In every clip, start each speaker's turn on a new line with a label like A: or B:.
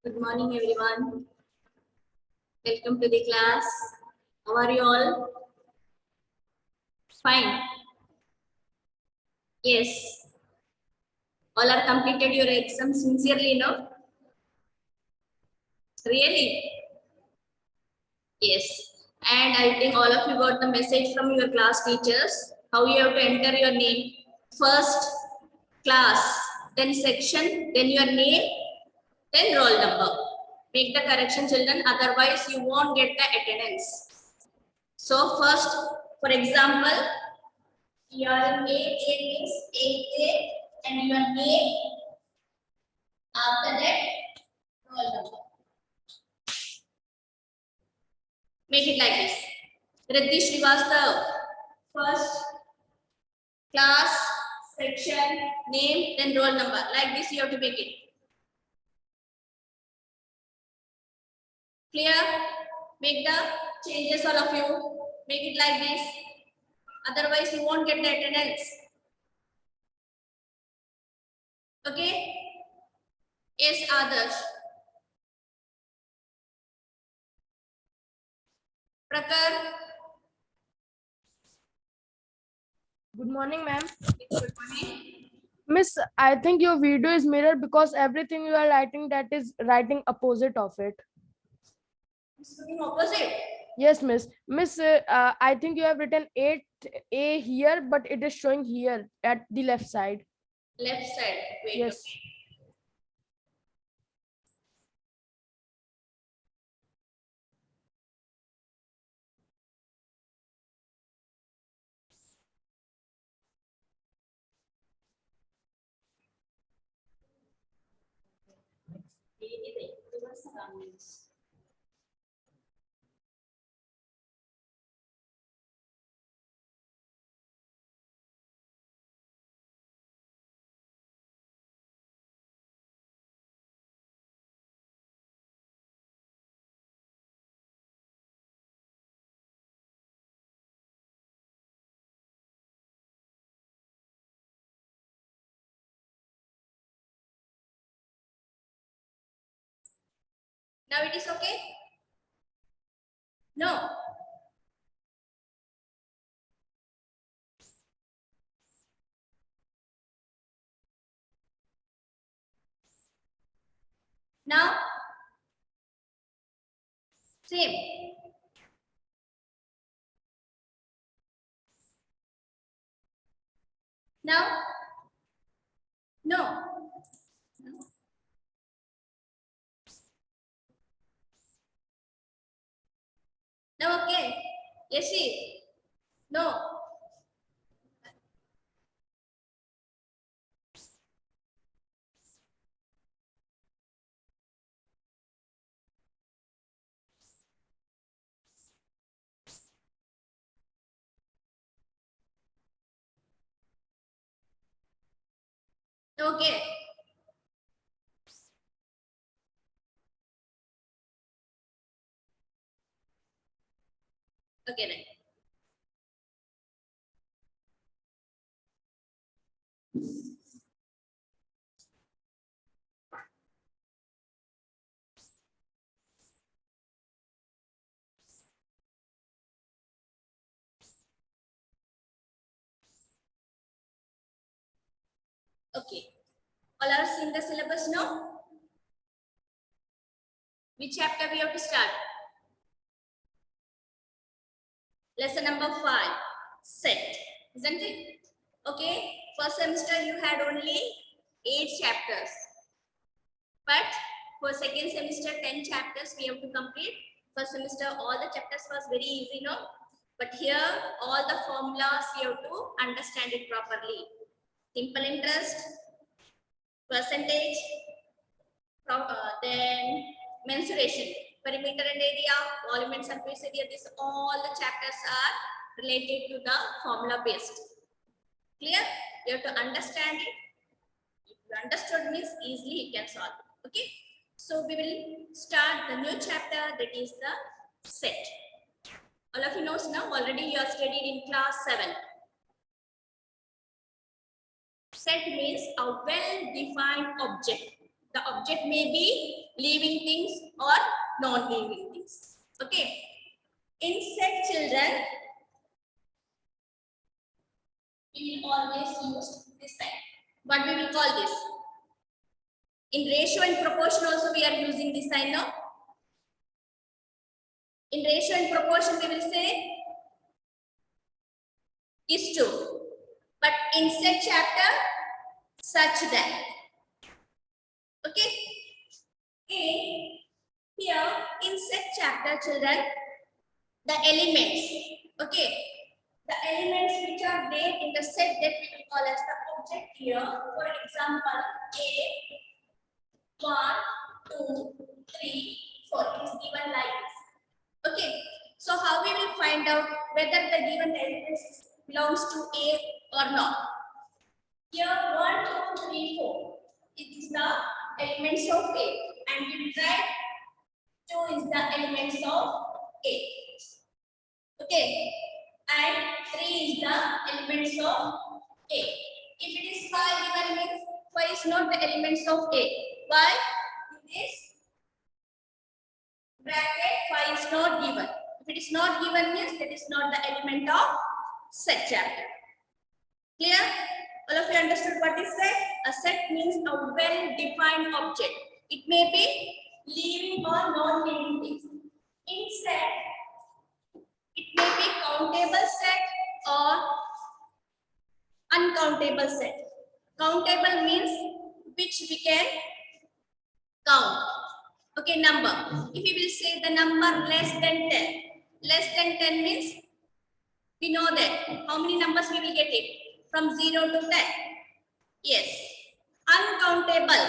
A: Good morning, everyone. Welcome to the class. How are you all? Fine. Yes. All are completed your exam sincerely, no? Really? Yes. And I think all of you got the message from your class teachers. How you have to enter your name. First class, then section, then your name, then roll number. Make the correction, children. Otherwise, you won't get the attendance. So first, for example, your name means 8A and your name after that roll number. Make it like this. Riddhi Srivastav, first class, section, name, then roll number. Like this you have to make it. Clear? Make the changes, all of you. Make it like this. Otherwise you won't get the attendance. Okay? Yes, Adarsh. Prakar.
B: Good morning, ma'am.
A: Good morning.
B: Miss, I think your video is mirrored because everything you are writing that is writing opposite of it.
A: It's looking opposite.
B: Yes, miss. Miss, I think you have written 8A here, but it is showing here at the left side.
A: Left side. Wait.
B: Yes.
A: Okay. Now it is okay? No. Now? Same. Now? No. Now okay. Yes, she. No. Okay. Okay then. Okay. All are seeing the syllabus now? Which chapter we have to start? Lesson number 5. Set. Isn't it? Okay. First semester you had only 8 chapters. But for second semester 10 chapters we have to complete. First semester all the chapters was very easy, no? But here all the formulas you have to understand it properly. Simple interest, percentage, then mensuration, perimeter and area, volume and surface area. This all the chapters are related to the formula based. Clear? You have to understand it. If you understood means easily you can solve it. Okay. So we will start the new chapter, that is the set. All of you knows now, already you are studied in class 7. Set means a well-defined object. The object may be living things or non-living things. Okay. In set children, we will always use this sign. What we will call this? In ratio and proportion also we are using this sign now. In ratio and proportion we will say is to. But in set chapter, such that. Okay. Here in set chapter children, the elements. Okay. The elements which are there in the set that we will call as the object here. For example, A, 1, 2, 3, 4. It is given like this. Okay. So how we will find out whether the given elements belongs to A or not? Here 1, 2, 3, 4. It is the elements of A, and we will write 2 is the elements of A. Okay. And 3 is the elements of A. If it is 5 given means 5 is not the elements of A. Why? In this bracket 5 is not given. If it is not given means that is not the element of set chapter. Clear? All of you understood what is set? A set means a well-defined object. It may be living or non-living things. In set, it may be countable set or uncountable set. Countable means which we can count. Okay, number. If we will say the number less than 10. Less than 10 means we know that how many numbers we will get it from 0 to 10. Yes. Uncountable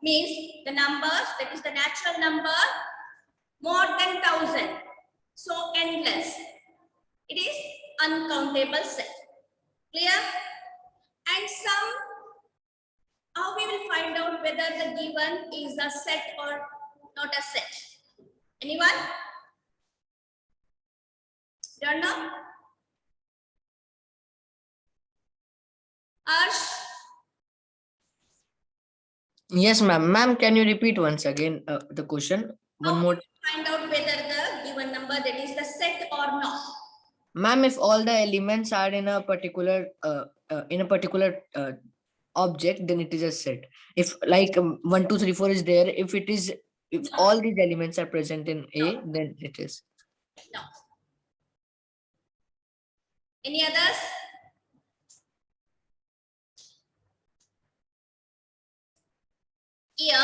A: means the numbers, that is the natural number, more than 1000. So endless. It is uncountable set. Clear? And some, how we will find out whether the given is a set or not a set. Anyone? Don't know? Arsh?
C: Yes, ma'am. Ma'am, can you repeat once again the question? One
A: How
C: more.
A: we find out whether the given number that is the set or not.
C: Ma'am, if all the elements are in a particular object, then it is a set. If like 1, 2, 3, 4 is there, if all these elements are present in A, then it is.
A: No. Any others? Here,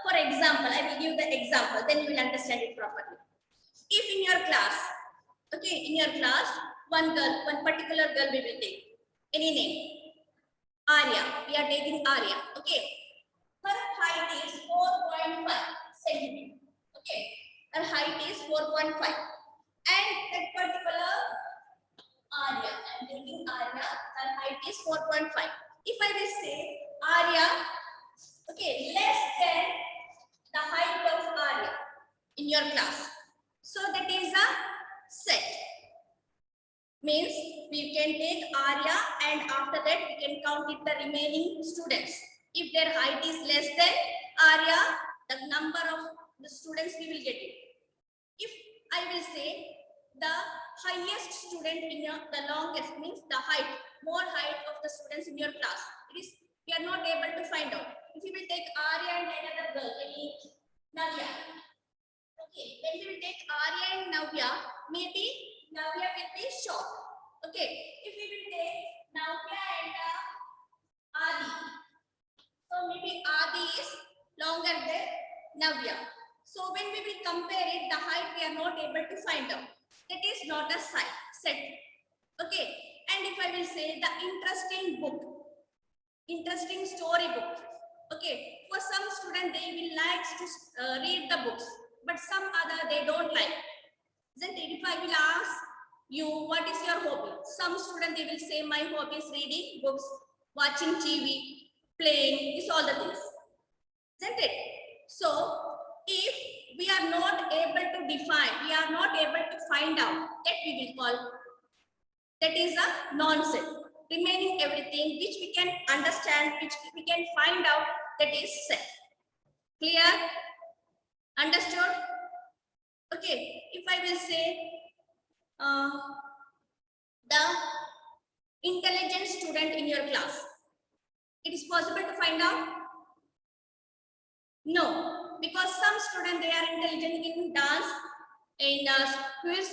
A: for example, I will give the example, then you will understand it properly. If in your class, okay, in your class, one girl, one particular girl we will take. Any name? Arya. We are taking Arya. Okay. Her height is 4.5 centimeter. Okay. Her height is 4.5. And that particular Arya, I am taking Arya, her height is 4.5. If I will say Arya, okay, less than the height of Arya in your class. So that is a set. Means we can take Arya and after that we can count it the remaining students. If their height is less than Arya, the number of the students we will get it. If I will say the highest student in your, the longest means the height, more height of the students in your class. It is we are not able to find out. If you will take Arya and another girl, any Navya. Okay, when we will take Arya and Navya, maybe Navya will be short. Okay, if we will take Navya and Adi, so maybe Adi is longer than Navya. So when we will compare it, the height we are not able to find out. That is not a set. Okay, and if I will say the interesting book, interesting story book. Okay, for some student they will like to read the books, but some other they don't like. Isn't it? If I will ask you what is your hobby, some student they will say my hobby is reading books, watching TV, playing, these all the things. Isn't it? So if we are not able to define, we are not able to find out, that we will call, that is a non-set. Remaining everything which we can understand, which we can find out, that is set. Clear? Understood? Okay, if I will say uh, the intelligent student in your class, it is possible to find out? No, because some students they are intelligent in dance, in quiz,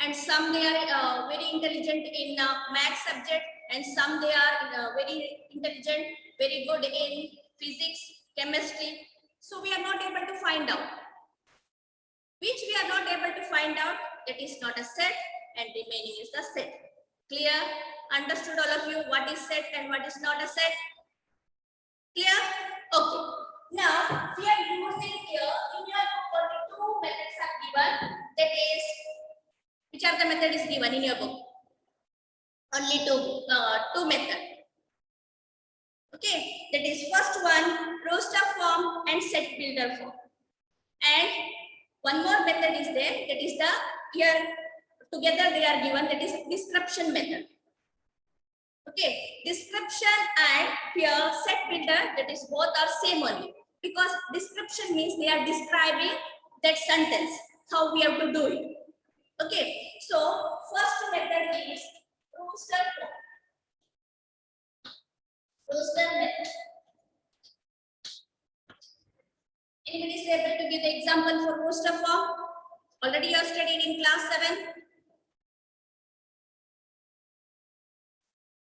A: and some they are very intelligent in math subject, and some they are very intelligent, very good in physics, chemistry. So we are not able to find out. Which we are not able to find out, that is not a set, and remaining is the set. Clear? Understood all of you what is set and what is not a set? Clear? Okay. Now we are using here in your book only two methods are given. That is, which are the method is given in your book? Only two method. Okay. That is first one, roster form and set builder form. And one more method is there. That is the here together they are given. That is description method. Okay, description and here set builder, that is both are same only, because description means they are describing that sentence, how we have to do it. Okay, so first method is roster form. Roster method. Anybody is able to give the example for roster form? Already you have studied in class 7.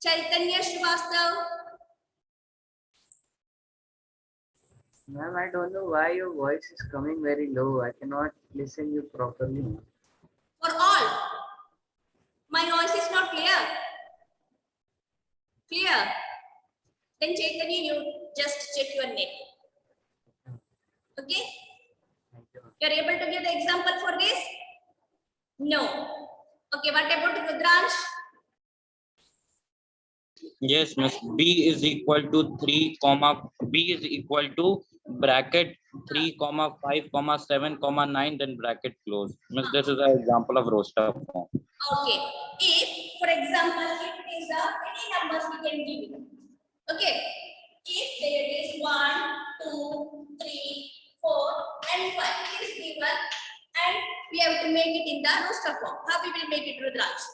A: Chaitanya Srivastav.
D: Ma'am, I don't know why your voice is coming very low. I cannot listen you properly.
A: For all. My voice is not clear. Clear? Then Chaitanya, you just check your net. Okay? You are able to give the example for this? No. Okay, what about Rudransh?
E: Yes, Miss. B is equal to 3 comma B is equal to bracket 3 comma 5 comma 7 comma 9 then bracket close. Miss, this is an example of roster form.
A: Okay. If, for example, if it is any numbers we can give it. Okay. If there is 1, 2, 3, 4, and 5, it is given, and we have to make it in the roster form. How we will make it, Rudransh?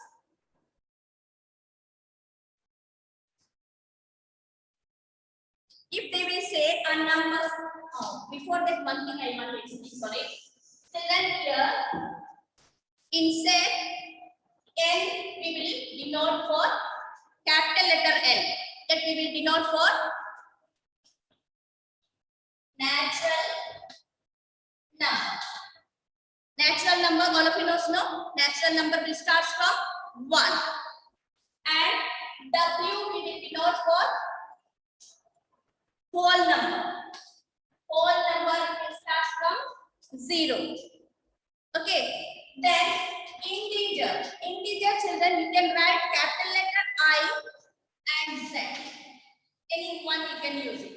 A: If they will say a number, before that one thing I want to explain, sorry. So then here, in set N, we will denote for capital letter N. That we will denote for natural number. Natural number, all of you know, natural number will start from 1. And W we will denote for whole number. Whole number will start from 0. Okay. Then integer. Integer children, you can write capital letter I and Z. Any one you can use it.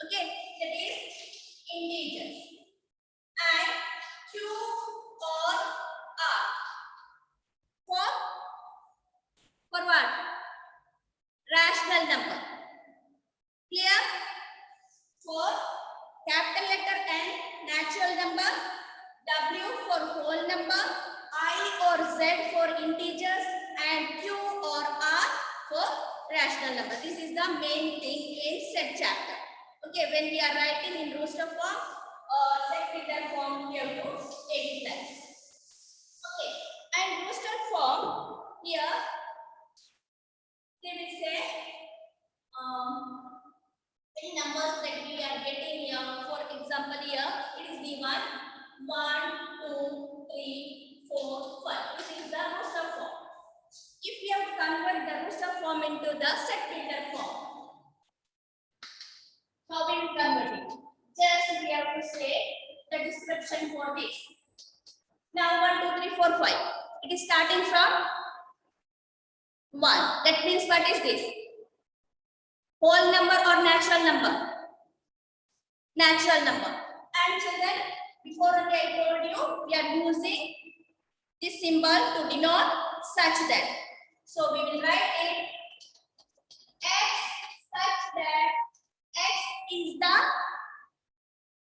A: Okay. That is integers. And Q or R. For what? Rational number. Clear? For capital letter N, natural number, W for whole number, I or Z for integers, and Q or R for rational number. This is the main thing in set chapter. Okay, when we are writing in roster form or set builder form, we have to take it like this. Okay, and roster form here, they will say any numbers that we are getting here. For example, here it is given 1, 2, 3, 4, 5. This is the roster form. If we have to convert the roster form into the set builder form, how we will convert it? Just we have to say the description for this. Now 1, 2, 3, 4, 5. It is starting from 1. That means what is this? Whole number or natural number? Natural number. And children, before only I told you, we are using this symbol to denote such that. So we will write it X such that X is the,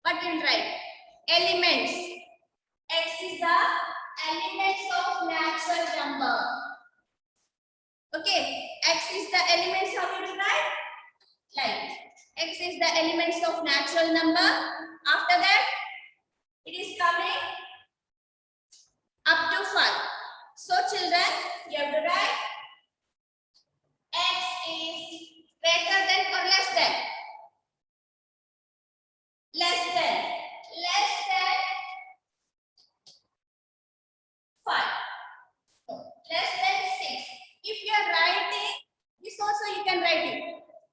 A: What will write? Elements. X is the elements of natural number. Okay, X is the elements. How you will write? Like X is the elements of natural number. After that, it is coming up to 5. So children, you have to write X is greater than or less than? Less than. Less than 5. No, less than 6. If you are writing, this also you can write it.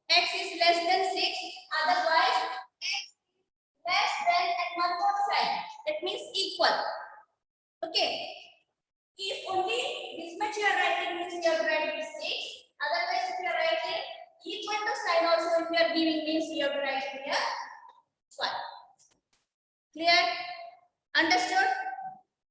A: X is less than 6. Otherwise, X less than at one more side. That means equal. Okay. If only this much you are writing means you are writing 6. Otherwise, if you are writing equal to sign also, if you are giving means you have to write here 5. Clear? Understood?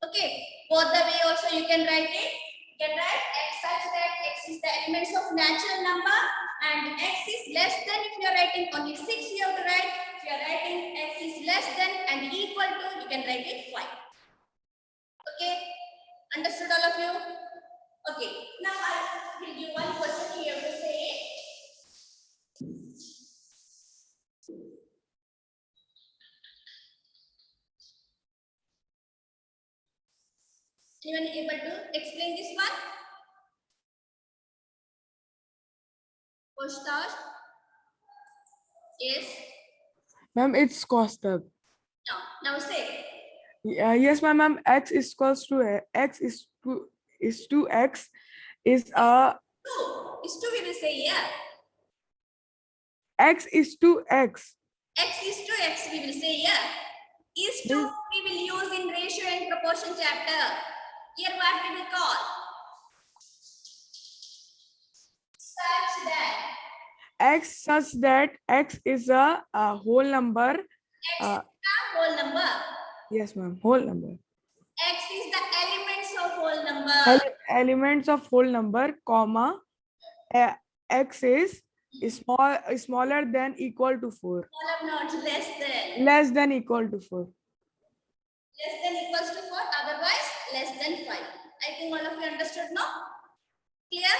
A: Okay. Both the way also you can write it. You can write X such that X is the elements of natural number and X is less than. If you are writing only 6, you have to write. If you are writing X is less than and equal to, you can write it 5. Okay. Understood all of you? Okay. Now I will give one question. You have to say it. Anyone able to explain this one? Postage? Yes.
B: Ma'am, it's Kostab.
A: Now say.
B: Yes, ma'am. X is equals to X is to X is
A: 2. Is 2 we will say yeah.
B: X is to X.
A: X is to X we will say yeah. Is to we will use in ratio and proportion chapter. Here what we will call? Such that.
B: X such that X is a whole number.
A: X is the whole number.
B: Yes, ma'am. Whole number.
A: X is the elements of whole number.
B: Elements of whole number, comma, X is smaller than equal to 4.
A: All of not less than.
B: Less than equal to 4.
A: Less than equals to 4. Otherwise, less than 5. I think all of you understood now. Clear?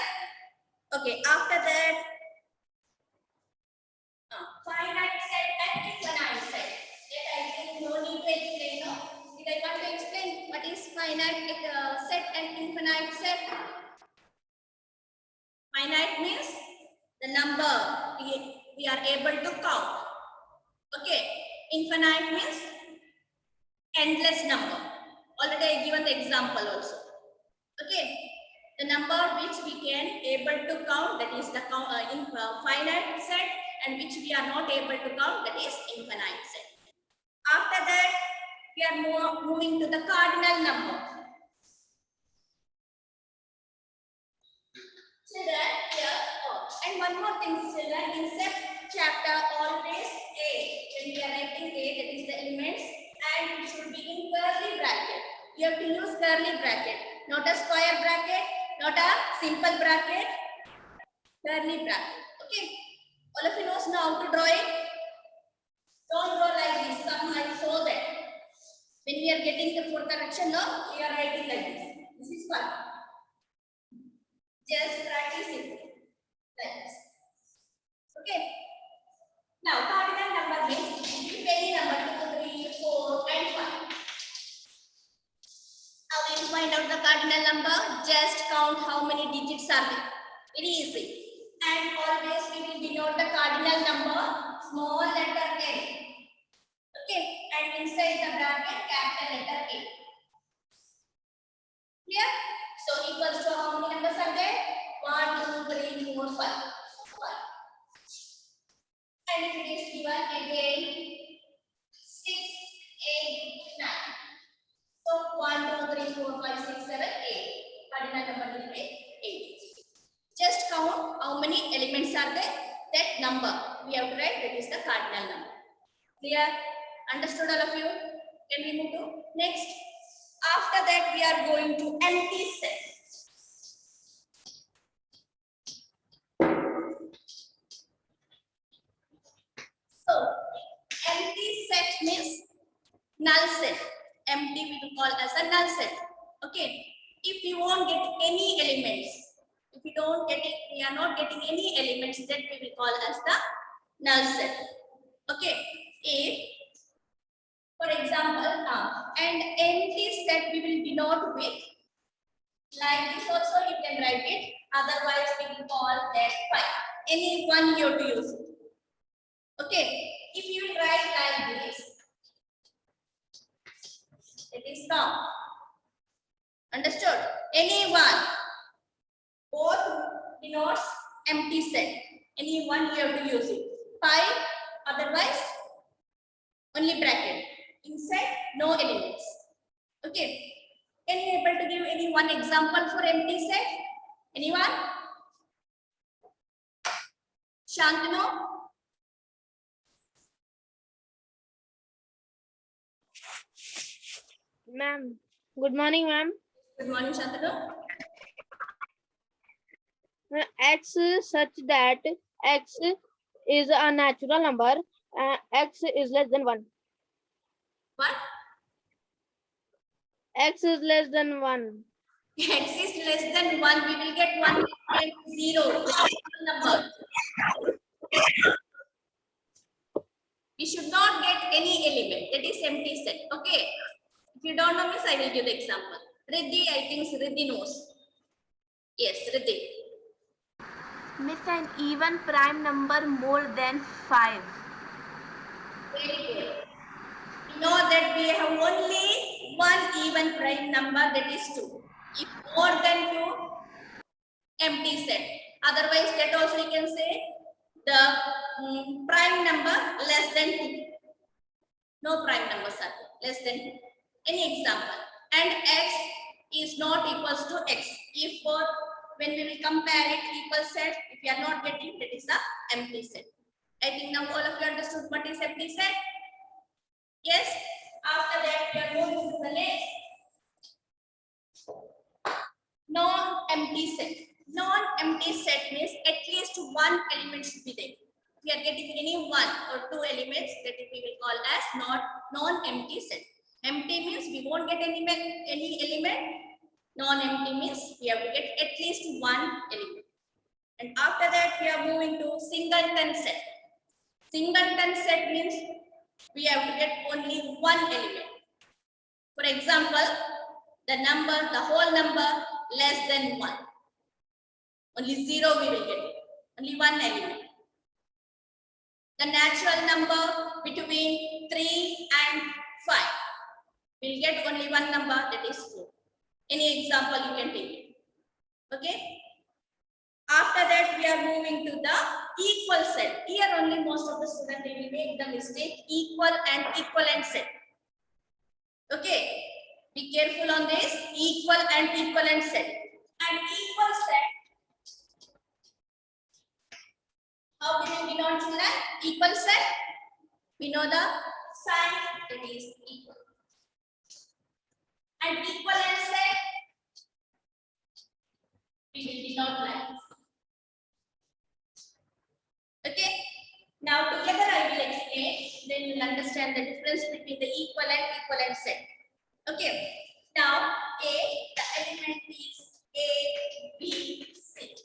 A: Okay. After that, finite set and infinite set. That I think no need to explain. No. Did I want to explain what is finite set and infinite set? Finite means the number we are able to count. Okay. Infinite means endless number. Already I given the example also. Okay. The number which we can able to count, that is the finite set, and which we are not able to count, that is infinite set. After that, we are moving to the cardinal number. Children, here, and one more thing, children, in set chapter, always A, when we are writing A, that is the elements, and it should be in curly bracket. You have to use curly bracket, not a square bracket, not a simple bracket, curly bracket. Okay. All of you knows now how to draw it. Don't draw like this. Some I saw that. When we are getting the fourth correction, no, we are writing like this. This is fun. Just practice it like this. Okay. Now, cardinal number means if any number 2, 3, 4, and 5. How will you find out the cardinal number? Just count how many digits are there. Very easy. And always we will denote the cardinal number, small letter A. Okay. And inside the bracket, capital letter A. Clear? So equals to how many numbers are there? 1, 2, 3, 4, 5. And if it is given again 6, 8, 9. So 1, 2, 3, 4, 5, 6, 7, 8. Cardinal number will be 8. Just count how many elements are there. That number we have to write, that is the cardinal number. Clear? Understood all of you? Can we move to next? After that, we are going to empty set. So, empty set means call as a null set. Okay. If we won't get any elements, if we don't get it, we are not getting any elements, that we will call as the null set. Okay. If, for example, now an empty set we will denote with like this also you can write it. Otherwise, we will call that 5. Any one you have to use it. Okay. If you will write like this, it is count. Understood? Any one. Both denotes empty set. Any one you have to use it. 5. Otherwise, only bracket. Inside, no elements. Okay. Can you able to give any one example for empty set? Anyone? Shantanu?
F: Ma'am, good morning, ma'am.
A: Good morning, Shantanu.
F: X such that x is a natural number, x is less than 1.
A: What?
F: X is less than 1.
A: X is less than 1. We will get 1 and 0. That is the number. We should not get any element. That is empty set. Okay. If you don't know, miss, I will give the example. Riddhi, I think Riddhi knows. Yes, Riddhi.
G: Miss, an even prime number more than 5.
A: Very good. We know that we have only one even prime number, that is 2. If more than 2, empty set. Otherwise, that also you can say the prime number less than 2. No prime numbers are there, less than 2. Any example? And x is not equals to x. If for when we will compare it equal set, if we are not getting, that is the empty set. I think now all of you understood what is empty set. Yes. After that, we are moving to the next. Non-empty set. Non-empty set means at least one element should be there. If we are getting any one or two elements, that we will call as non-empty set. Empty means we won't get any element. Non-empty means we have to get at least one element. And after that, we are moving to singleton set. Singleton set means we have to get only one element. For example, the whole number less than 1. Only 0 we will get it. Only one element. The natural number between 3 and 5. We'll get only one number, that is 4. Any example you can take it. Okay. After that, we are moving to the equal set. Here only most of the students they will make the mistake equal and equivalent set. Okay. Be careful on this equal and equivalent set. And equal set. How we will denote children? Equal set. We know the sign, that is equal. And equivalent set, we will denote like this. Okay. Now together I will explain. Then you will understand the difference between the equal and equivalent set. Okay. Now A, the element is A, B, C.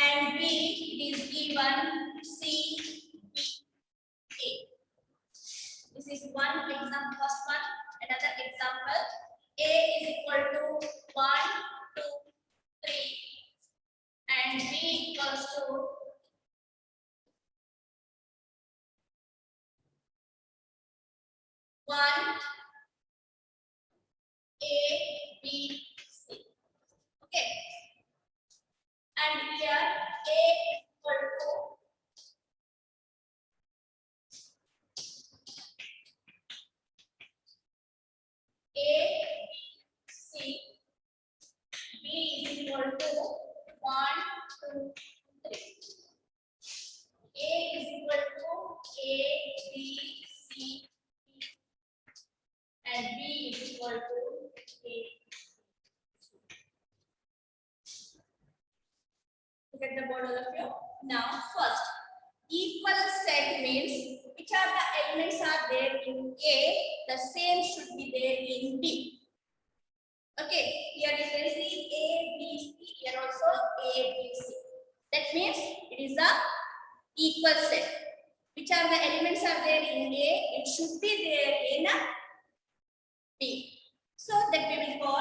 A: And B is given C, B, A. This is one example, first one. Another example, A is equal to 1, 2, 3, and B equals to 1, A, B, C. Okay. And here A is equal to A, B, C. B is equal to 1, 2, 3. A is equal to A, B, C, B. And B is equal to A. Look at the board, all of you. Now, first, equal set means it which are the elements are there in A, the same should be there in B. Okay, here you can see A, B, C, here also A, B, C. That means it is a equal set. Which are the elements are there in A, it should be there in a B. So that we will call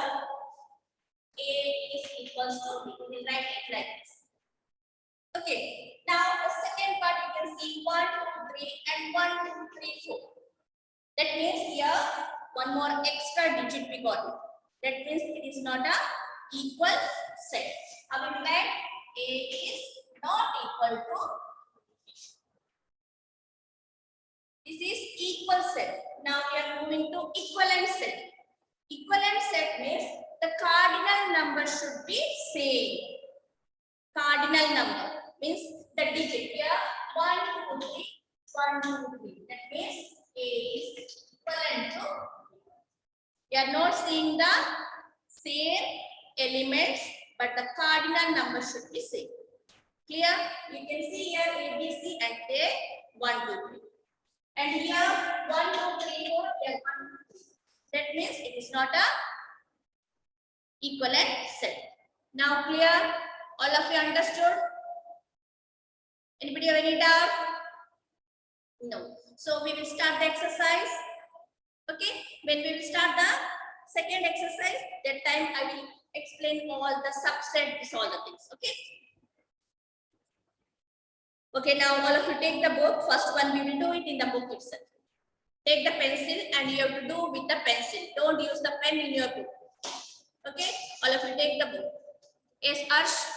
A: A is equals to B. We will write it like this. Okay, now the second part you can see 1, 2, 3 and 1, 2, 3, 4. That means here one more extra digit we got it. That means it is not a equal set. How will we write? A is not equal to B. This is equal set. Now we are moving to equivalent set. Equivalent set means the cardinal number should be same. Cardinal number means the digit here 1, 2, 3, 1, 2, 3. That means A is equivalent to. We are not seeing the same elements, but the cardinal number should be same. Clear? You can see here A, B, C and A 1, 2, 3. And here 1, 2, 3, 4, here 1, 2, 3. That means it is not a equivalent set. Now clear? All of you understood? Anybody have any doubt? No. So we will start the exercise. Okay. When we will start the second exercise, that time I will explain all the subsets, all the things. Okay. Okay, now all of you take the book. First one we will do it in the book itself. Take the pencil and you have to do with the pencil. Don't use the pen in your book. Okay, all of you take the book. Yes, Arsh.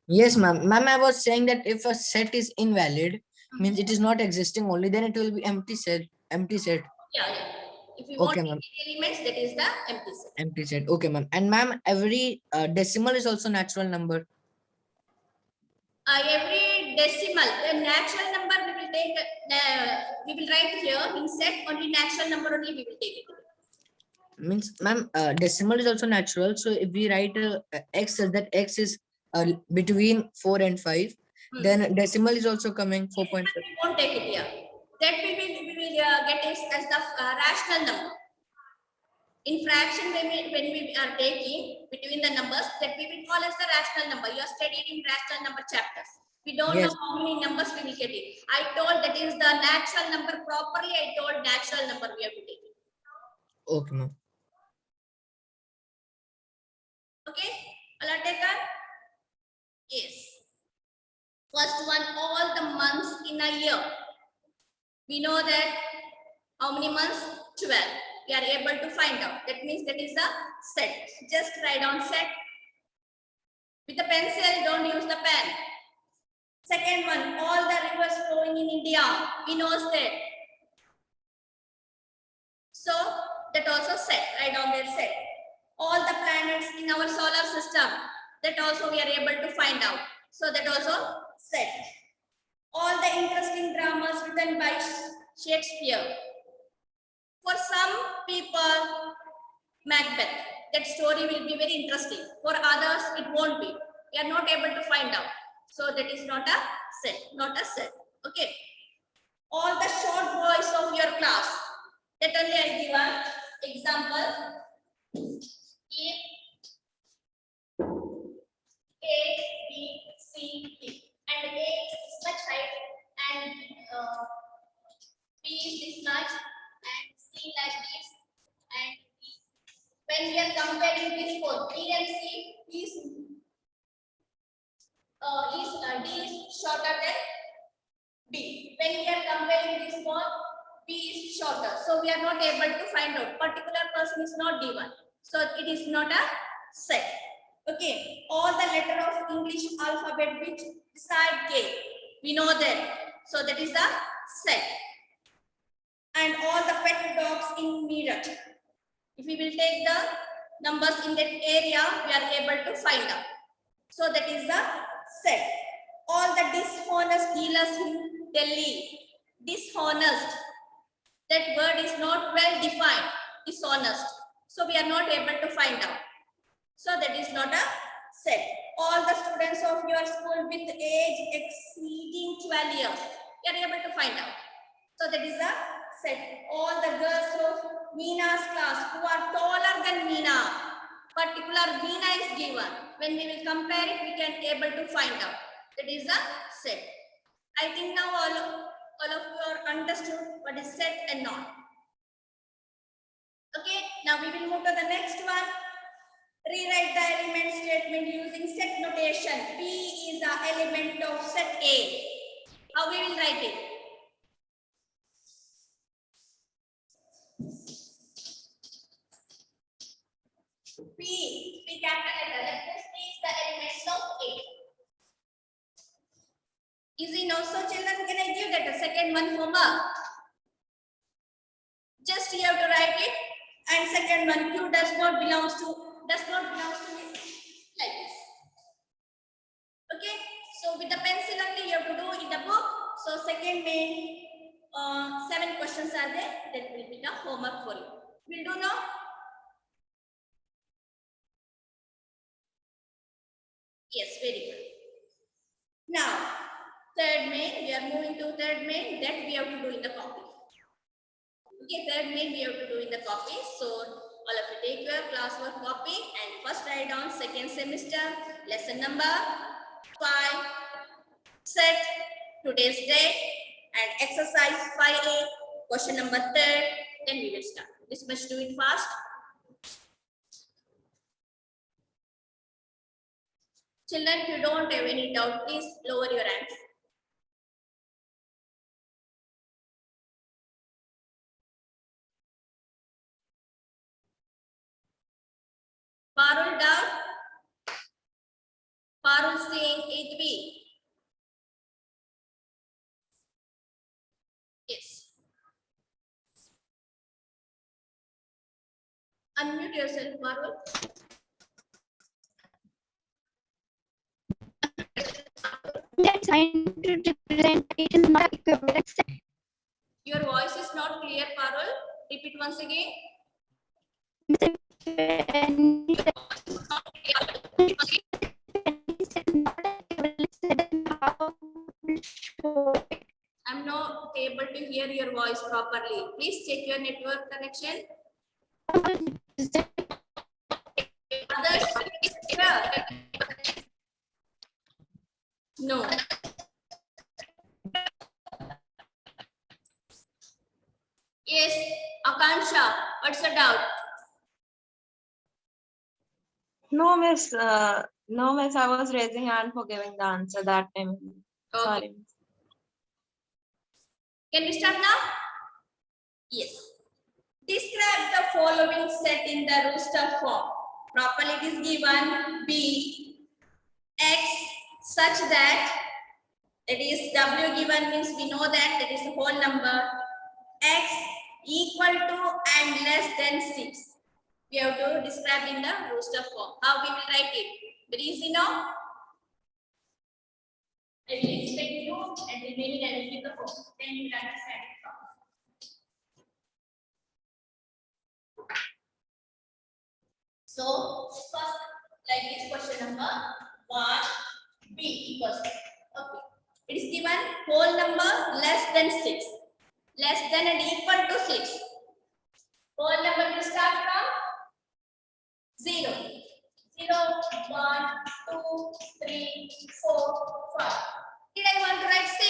C: Yes, ma'am. Ma'am, I was saying that if a set is invalid, means it is not existing only, then it will be empty set. Empty set.
A: Yeah. If you
C: Okay,
A: want
C: ma'am.
A: elements, that is the empty set.
C: Empty set. Okay, ma'am. And ma'am, every decimal is also natural number.
A: Every decimal, the natural number we will take. We will write here in set only natural number only we will take it.
C: Means, ma'am, decimal is also natural. So if we write x, that x is between 4 and 5, then decimal is also coming 4.5.
A: We won't take it here. That we will get it as the rational number. In fraction, when we are taking between the numbers, that we will call as the rational number. You are studied in rational number chapters. We don't
C: Yes.
A: know how many numbers we will get it. I told that is the natural number properly. I told natural number we have to take it.
C: Okay, ma'am.
A: Okay, all are taken? Yes. First one, all the months in a year. We know that how many months? 12. We are able to find out. That means that is a set. Just write down set. With the pencil, don't use the pen. Second one, all the rivers flowing in India. We know that. So that also set. Write down there set. All the planets in our solar system. That also we are able to find out. So that also set. All the interesting dramas written by Shakespeare. For some people, Macbeth, that story will be very interesting. For others, it won't be. We are not able to find out. So that is not a set, not a set. Okay. All the short boys of your class. That only I give an example. If A, B, C, D, and A is this much height, and B is this much, and C like this, and D. When we are comparing this both B and C, D is shorter than B. When we are comparing this both, B is shorter. So we are not able to find out. Particular person is not D1. So it is not a set. Okay. All the letter of English alphabet which beside K, we know that. So that is a set. And all the pet dogs in Meerut. If we will take the numbers in that area, we are able to find out. So that is the set. All the dishonest dealers in Delhi. Dishonest. That word is not well defined. Dishonest. So we are not able to find out. So that is not a set all the students of your school with age exceeding 12 years. You are able to find out. So that is a set. All the girls of Meena's class who are taller than Meena. Particular Meena is given. When we will compare it, we can able to find out. That is a set. I think now all of you are understood what is set and not. Okay, now we will move to the next one. Rewrite the element statement using set notation. P is the element of set A. How we will write it? P capital letter. Let us P is the elements of A. Easy now. So children, can I give that a second one homework? Just you have to write it. And second one, Q does not belongs to this like this. Okay. So with the pencil only you have to do in the book. So second main 7 questions are there. That will be the homework for you. Will do now? Yes, very good. Now, third main, we are moving to third main that we have to do in the copy. Okay, third main we have to do in the copy. So, all of you take your classwork copy and first write down second semester, lesson number 5, set, today's date and exercise 5A, question number 3, then we will start. This must do it fast. Children, if you don't have any doubt, please lower your hands. Parul doubt? Parul saying 8B. Yes. Unmute yourself, Parul. Your voice is not clear, Parul. Repeat once again. I'm not able to hear your voice properly. Please check your network connection. Others? Yeah. No. Yes, Akansha, what's the doubt?
H: No, miss. No, miss. I was raising hand for giving the answer that time.
A: Okay.
H: Sorry.
A: Can we start now? Yes. Describe the following set in the rooster form. Properly it is given B, X such that, that is W given means we know that is the whole number, X equal to and less than 6. We have to describe in the rooster form. How we will write it? Very easy now. I will expect you and remaining I will give the form. Then you will understand it properly. So first, like this question number 1, B equals. Okay. It is given whole number less than 6. Less than and equal to 6. Whole number will start from 0. 0, 1, 2, 3, 4, 5. Did I want to write 6?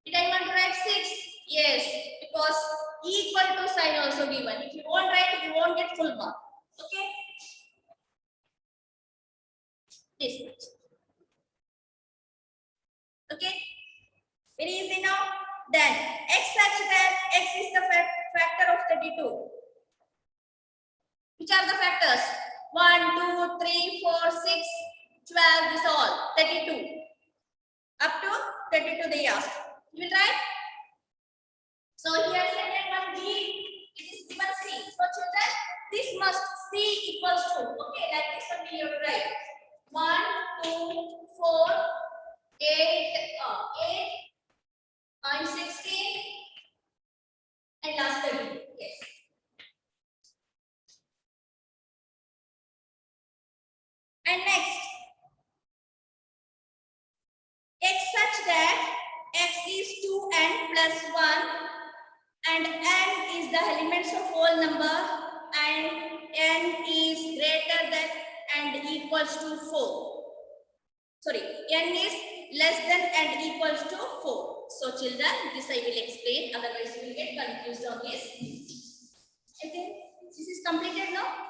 A: Did I want to write 6? Yes, because equal to sign also given. If you won't write, you won't get full mark. Okay? This much. Okay? Very easy now. Then x such that x is the factor of 32. Which are the factors? 1, 2, 3, 4, 6, 12, this all 32. Up to 32 they asked. You will write. So here second one B, it is given C. So children, this must C equals to. Okay, like this one we have to write. 1, 2, 4, 8, 8, 16, and last 32. Yes. And next, x such that x is 2n plus 1 and n is the elements of whole number and n is greater than and equals to 4. Sorry, n is less than and equals to 4. So children, this I will explain, otherwise you will get confused on this. I think this is completed now.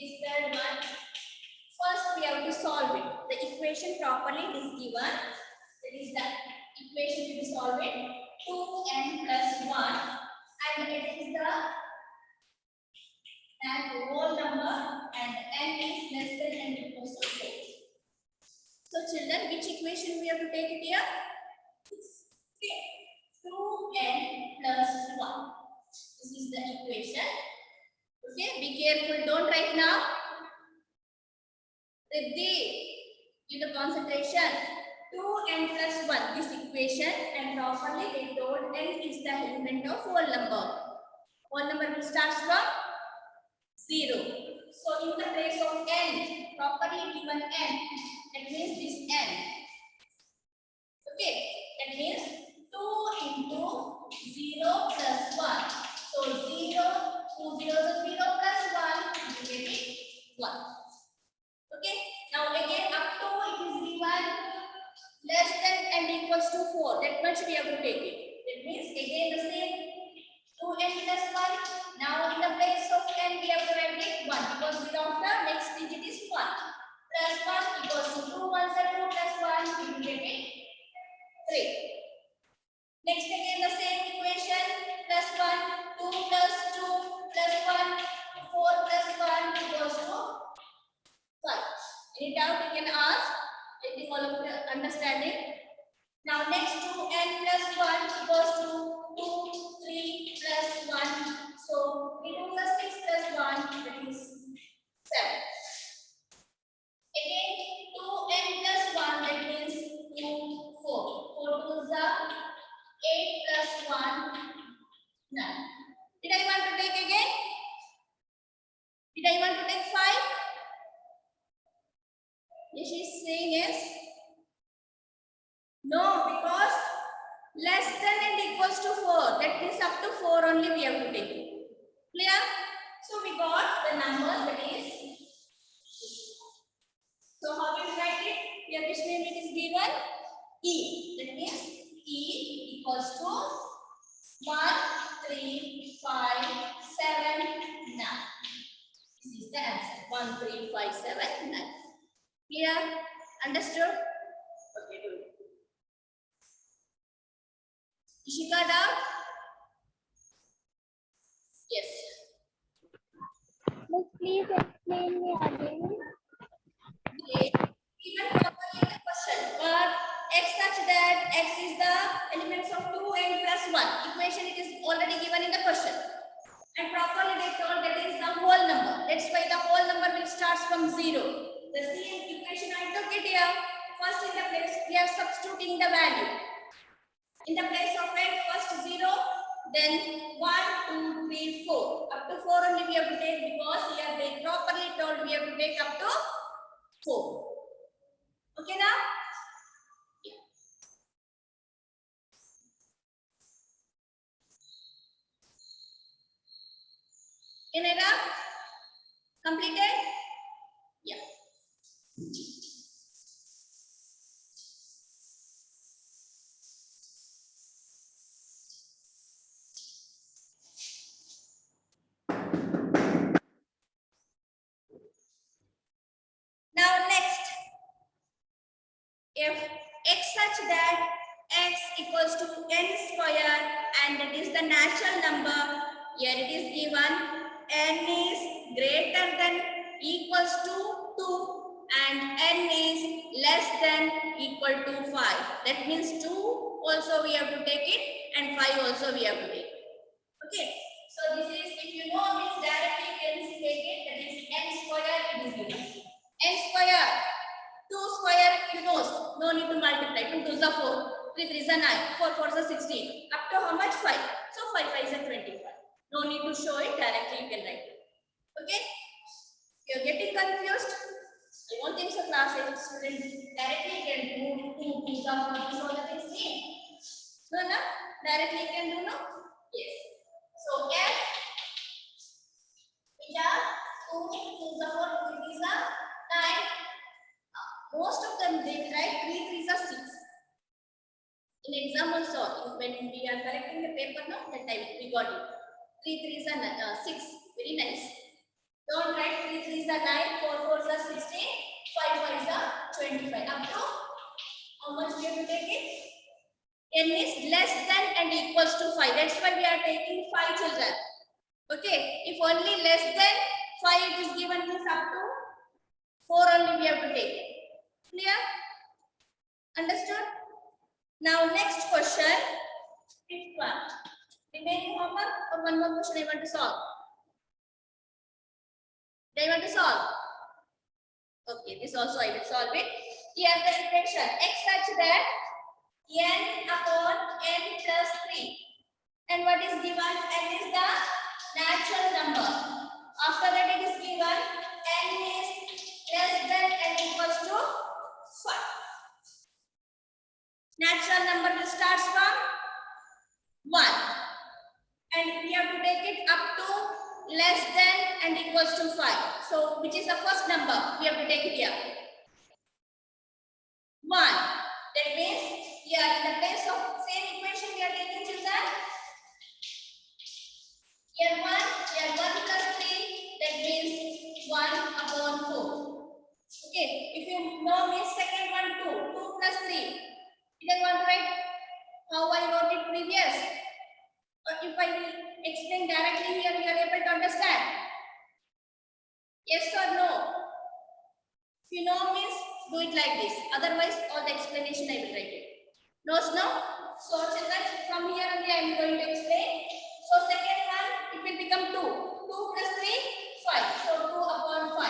A: This third one. First we have to solve it. The equation properly is given. That is the equation to be solved it. 2n plus 1 and it is the whole number and n is less than and equals to 4. So children, which equation we have to take it here? Okay. 2n plus 1. This is the equation. Okay, be careful, don't write now. Give the concentration. 2n plus 1, this equation, and properly they told n is the element of whole number. Whole number will start from 0. So in the place of n, properly given n, that means this n. Okay, that means 2 into 0 plus 1. So 0, 2 zeros are 0 plus 1, you get it 1. Okay, now again up to it is given less than and equals to 4. That much we have to take it. That means again the same 2n plus 1. Now in the place of n we have to write it 1 because 0 after next digit is 1. Plus 1 equals to 2 1s are 2 plus 1, we will get it 3. Next again the same equation, plus 1, 2 plus 2 plus 1, 4 plus 1 equals to 5. Any doubt you can ask? I think all of you are understanding. Now next to n plus 1 equals to 2, 3 plus 1. So 3 2 plus 6 plus 1, that is 7. Again 2n plus 1, that means 2, 4. 4 2 is the 8 plus 1, 9. Did I want to take again? Did I want to take 5? Yes, she is saying yes. No, because less than and equals to 4. That means up to 4 only we have to take it. Clear? So we got the number that is. So how we write it? Here which name it is given? E. That means E equals to 1, 3, 5, 7, 9. This is the answer. 1, 3, 5, 7, 9. Clear? Understood? Okay, do it. Ishika doubt? Yes.
F: Miss, please explain me again.
A: Okay. Even properly the question. But x such that x is the elements of 2n plus 1. Equation it is already given in the question. And properly they told that is the whole number. That's why the whole number will start from 0. The same equation I took it here. First in the place we are substituting the value. In the place of n, first 0, then 1, 2, 3, 4. Up to 4 only we have to take because here they properly told we have to take up to 4. Okay now? Yeah. Canada? Completed? Yeah. Now next, if x such that x equals to n square and it is the natural number, here it is given n is greater than equals to 2 and n is less than equal to 5. That means 2 also we have to take it and 5 also we have to take it. Okay, so this is, if you know this directly you can take it, that is n square it is given. N square, 2 square you know, no need to multiply, 2 2s are 4, 3 3s are 9, 4 4s are 16, up to how much? 5. So 5 5s are 25. No need to show it, directly you can write it. Okay? You're getting confused? I don't think so, class 8 student directly can do 2 things of these all the things same. No, no? Directly you can do, no? Yes. So F is a 2 things of 4 things are 9. Most of them they will write 3 threes are 6. In exam also, when we are correcting the paper, no, that time we got it. 3 threes are 6. Very nice. Don't write 3 threes are 9, 4 fours are 16, 5 fives are 25. Up to how much we have to take it? N is less than and equals to 5. That's why we are taking 5 children. Okay. If only less than 5 is given, means up to 4 only we have to take it. Clear? Understood? Now next question. Fifth one. Remaining homework or one more question I want to solve? Do I want to solve? Okay, this also I will solve it. Here the equation x such that n upon n plus 3. And what is given? N is the natural number. After that it is given n is less than and equals to 5. Natural number will start from 1. And we have to take it up to less than and equals to 5. So which is the first number we have to take it here? 1. That means here in the place of same equation we are taking children. Here 1 plus 3, that means 1 upon 4. Okay, if you know means second one 2 plus 3. You don't want to write how I wrote it previous. Or if I will explain directly here, you are able to understand. Yes or no? If you know means do it like this. Otherwise, all the explanation I will write it. Knows no? So children, from here only I am going to explain. So second one, it will become 2. 2 plus 3, 5. So 2 upon 5.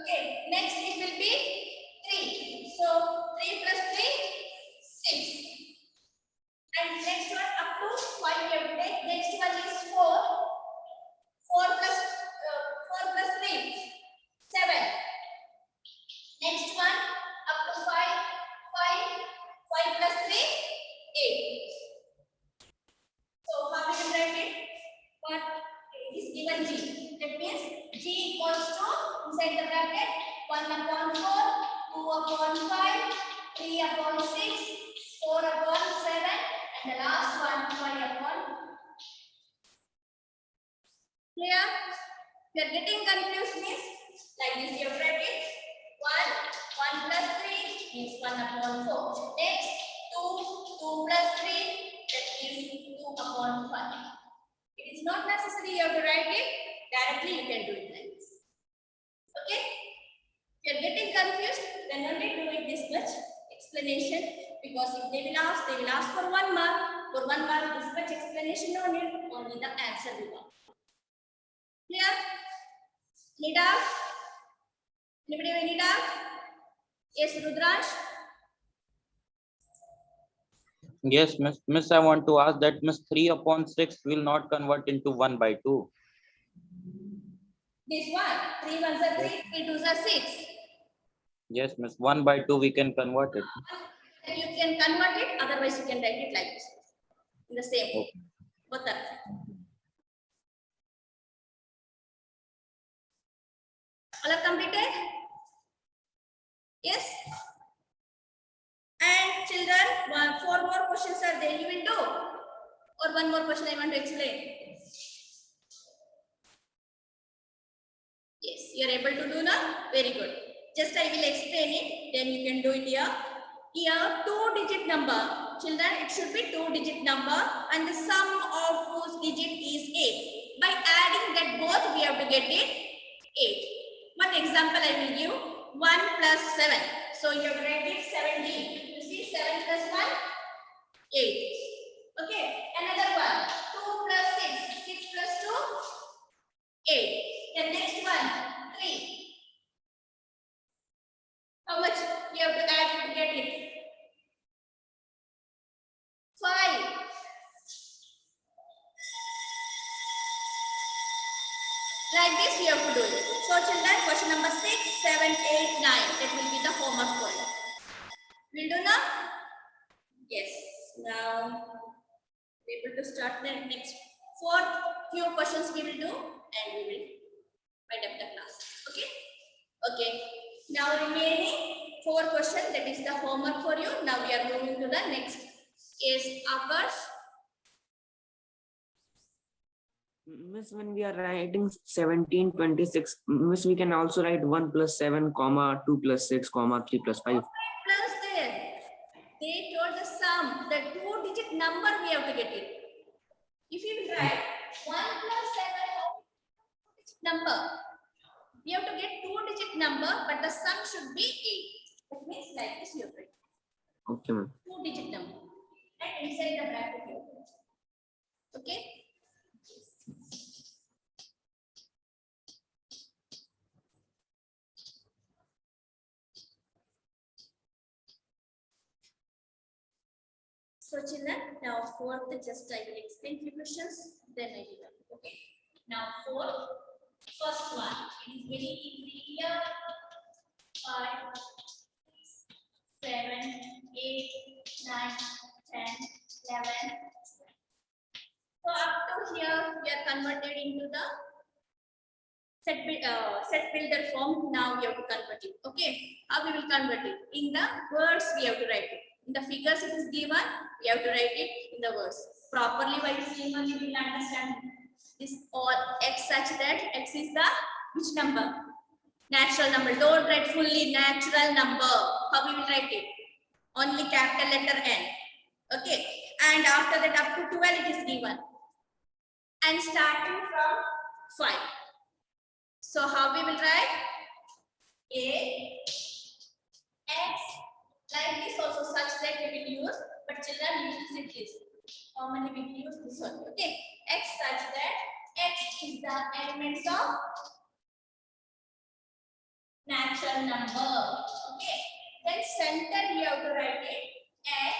A: Okay, next it will be 3. So 3 plus 3, 6. And next one up to 5 we have to take. Next one is 4. 4 plus 3, 7. Next one up to 5. 5 plus 3, 8. So how we will write it? What is given G? That means G equals to inside the bracket 1 upon 4, 2 upon 5, 3 upon 6, 4 upon 7, and the last one 5 upon. Clear? If you are getting confused means like this you write it. 1 plus 3 means 1 upon 4. Next 2 plus 3, that means 2 upon 5. It is not necessary you have to write it. Directly you can do it like this. Okay? If you are getting confused, then only do it this much explanation, because if they will ask for 1 mark. For 1 mark, this much explanation no need, only the answer we want. Clear? Any doubt? Anybody have any doubt? Yes, Rudrash?
E: Yes, Miss, I want to ask that Miss 3 upon 6 will not convert into 1 by 2.
A: This one, 3 ones are 3, 3 twos are 6.
E: Yes, Miss, 1 by 2 we can convert it.
A: You can convert it, otherwise you can write it like this. In the same way.
E: Okay.
A: Both are. All are completed? Yes? And children, 4 more questions are there. You will do? Or 1 more question I want to explain? Yes, you are able to do now? Very good. Just I will explain it, then you can do it here. Here, 2-digit number. Children, it should be 2-digit number and the sum of whose digit is 8. By adding that both, we have to get it 8. One example I will give. 1 plus 7. So you have to write it 17. You see 7 plus 1? 8. Okay. Another one. 2 plus 6. 6 plus 2? 8. The next one. 3. How much you have to add to get it? 5. Like this we have to do it. So children, question number 6, 7, 8, 9. That will be the homework for you. Will do now? Yes. Now we able to start the next 4 few questions we will do and we will wind up the class. Okay? Okay. Now remaining 4 questions, that is the homework for you. Now we are moving to the next. Is Akash?
I: Miss, when we are writing 1726, Miss, we can also write 1 plus 7, comma 2 plus 6, comma 3 plus 5.
A: Plus there. They told the sum, the 2-digit number we have to get it. If you will write 1 plus 7 number, we have to get 2-digit number, but the sum should be 8. That means like this you have to write.
I: Okay, ma'am.
A: 2-digit number. And inside the bracket you have to write. Okay? So children, now fourth, just I will explain few questions, then I will. Okay. Now fourth, first one, it is very easy here. 5, 6, 7, 8, 9, 10, 11. So up to here, we are converted into the set builder form. Now we have to convert it. Okay. How we will convert it? In the words we have to write it. In the figures it is given, we have to write it in the words. Properly while seeing you will understand this all x such that x is the which number? Natural number. Don't write fully natural number. How we will write it? Only capital letter N. Okay. And after that up to 12 it is given. And starting from 5. So how we will write? A, X, like this also such that we will use, but children use it this. How many we will use this one? Okay, X such that X is the elements of natural number. Okay, then center we have to write it X.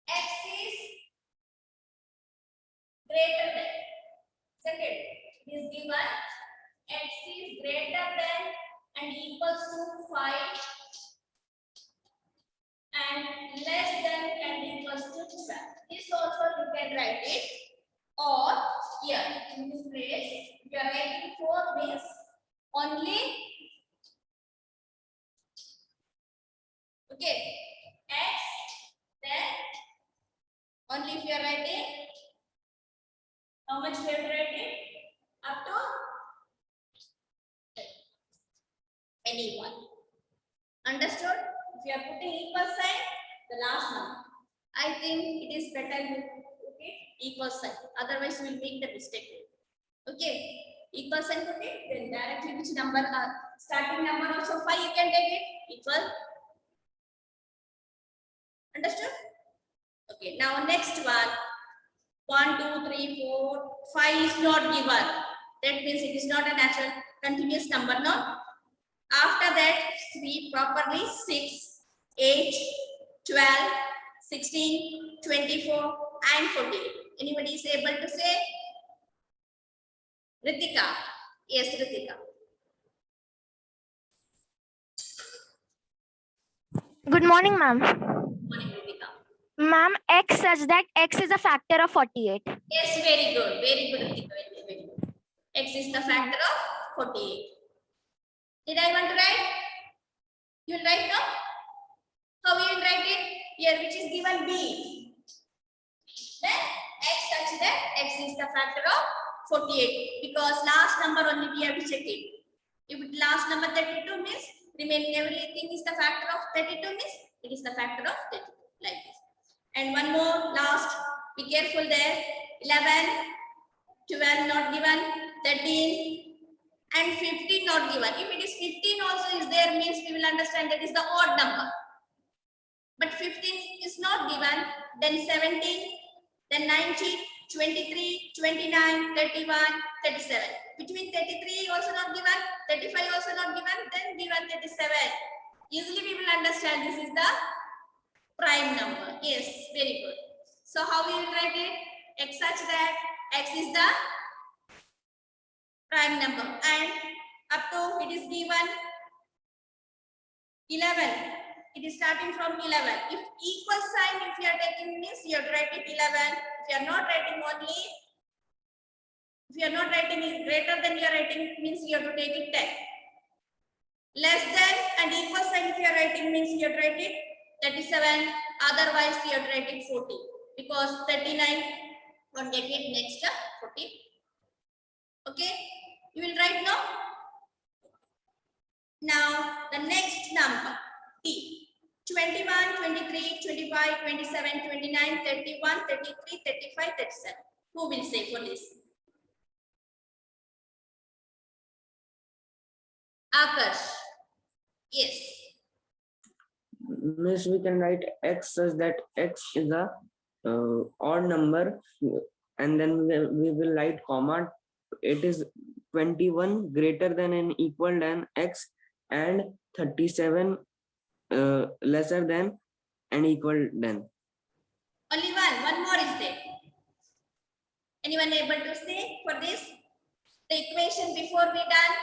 A: X is greater than. Second, it is given X is greater than and equals to 5 and less than and equals to 12. This also you can write it, or here in this place you are writing 4 means only okay X, then only if you are writing how much we have to write it up to anyone. Understood? If you are putting equal sign, the last number. I think it is better you okay equal sign. Otherwise, you will make the mistake. Okay, equal sign put it. Then directly which number starting number also 5 you can take it equal. Understood? Okay. Now next one. 1, 2, 3, 4, 5 is not given. That means it is not a natural continuous number, no? After that, we properly 6, 8, 12, 16, 24, and 14. Anybody is able to say? Ritika. Yes, Ritika.
J: Good morning, ma'am.
A: Morning, Ritika.
J: Ma'am, x such that x is a factor of 48.
A: Yes, very good. Very good, Ritika. Very good. X is the factor of 48. Did I want to write? You will write now? How you will write it? Here, which is given B. Then X such that X is the factor of 48. Because last number only we have to check it. If it last number 32 means remaining everything is the factor of 32 means it is the factor of 32. Like this. And one more last. Be careful there. 11, 12 not given, 13. And 15 not given. If it is 15 also is there means we will understand that is the odd number. But 15 is not given, then 17, then 19, 23, 29, 31, 37. Between 33 also not given, 35 also not given, then given 37. Easily we will understand this is the prime number. Yes, very good. So how we will write it? X such that X is the prime number, and up to it is given 11. It is starting from 11. If equal sign, if you are taking means you have to write it 11. If you are not writing only, if you are not writing it greater than you are writing means you have to take it 10. Less than and equal sign if you are writing means you have to write it 37. Otherwise you have to write it 40 because 39 won't get it next 40. Okay, you will write now. Now the next number T. 21, 23, 25, 27, 29, 31, 33, 35, 37. Who will say for this? Akash. Yes.
I: Miss, we can write x such that x is a odd number, and then we will write comma. It is 21 greater than and equal than x, and 37 lesser than and equal than.
A: Only one. One more is there. Anyone able to say for this? The equation before we done.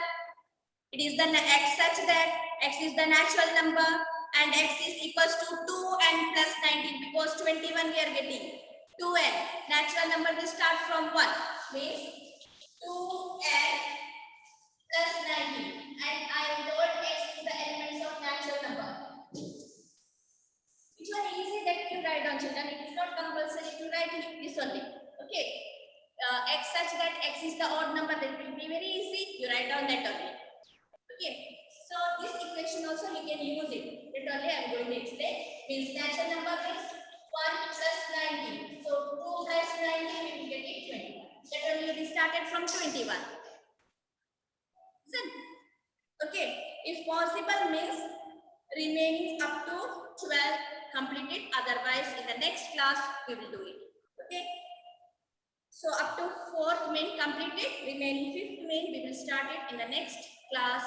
A: It is the x such that x is the natural number and x is equals to 2n plus 19 because 21 we are getting 2n. Natural number will start from 1 means 2n plus 19 and I am told x is the elements of natural number. Which one easy that you write down, children? It is not compulsory to write this only. Okay. X such that x is the odd number, that will be very easy. You write down that only. Okay, so this equation also you can use it. That only I am going to explain. Means natural number is 1 plus 19. So 2 plus 19 we will get it 21. That only it is started from 21. Okay, if possible means remaining up to 12 completed. Otherwise in the next class we will do it. Okay. So up to 4th main completed. Remaining 5th main we will start it in the next class.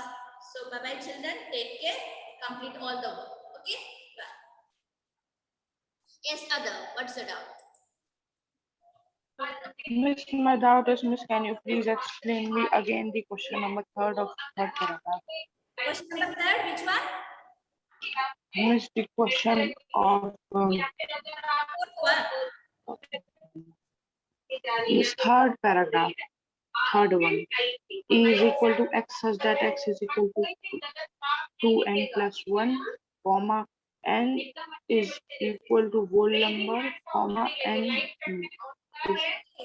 A: So bye bye children, take care, complete all the work. Okay, bye. Yes, Ada, what's the doubt?
B: Miss, my doubt is, Miss, can you please explain me again the question number 3 of third paragraph?
A: Question number 3, which one?
B: Miss, the question of
A: 4th one.
B: Miss, third paragraph, third one. E is equal to x such that x is equal to 2n plus 1, comma, n is equal to whole number, comma, n is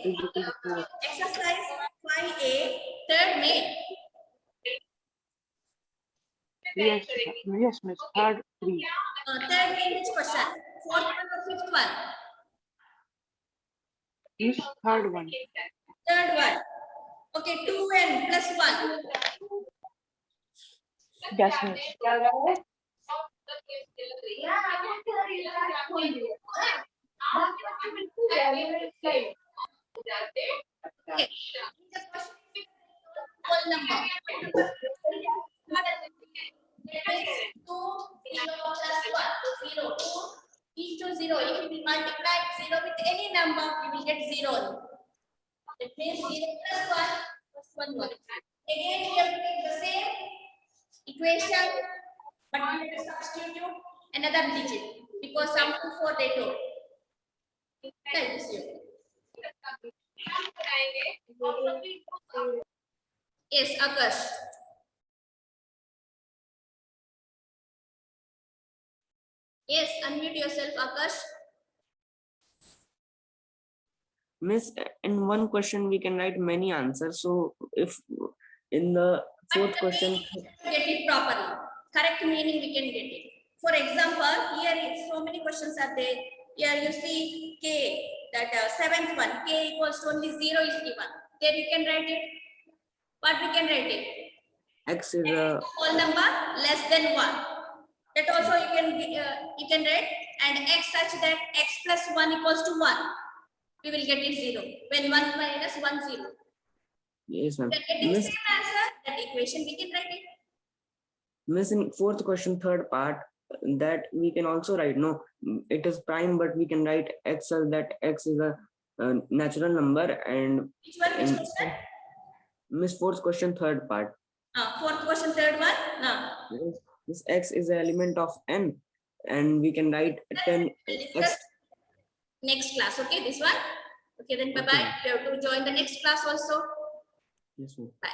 B: equal to 4.
A: Exercise 5A, third main.
B: Yes, yes, Miss, third 3.
A: Third main, which question? 4th one or 5th one?
B: Miss, third one.
A: Third one. Okay, 2n plus 1.
B: Yes, Miss.
A: Okay. Whole number. That means 2, 0 plus 1, 0, 2 into 0. If we multiply 0 with any number, we will get 0. That means 0 plus 1 plus 1 more. Again, we have to take the same equation, but we have to substitute another digit because sum to 4 they told. Like this here. Yes, Akash. Yes, unmute yourself, Akash.
I: Miss, in one question we can write many answers. So if in the fourth question,
A: Get it properly. Correct meaning we can get it. For example, here so many questions are there. Here you see K, that 7th one, K equals to only 0 is given. There you can write it. What we can write it?
I: x is a
A: Whole number less than 1. That also you can write, and x such that x plus 1 equals to 1. We will get it 0. When 1 minus 1, 0.
I: yes, ma'am.
A: We are getting
I: Miss,
A: same answer, that equation we can write it.
I: Miss, in fourth question, third part, that we can also write, no, it is prime, but we can write x such that x is a natural number, and
A: Which one? Which
I: in
A: question?
I: Miss fourth question, third part.
A: Fourth question, third one.
I: This x is an element of n, and we can write 10
A: We'll
I: x.
A: discuss next class. Okay, this one. Okay, then bye bye.
I: Okay.
A: You have to join the next class also.
I: Yes, ma'am.
A: Bye.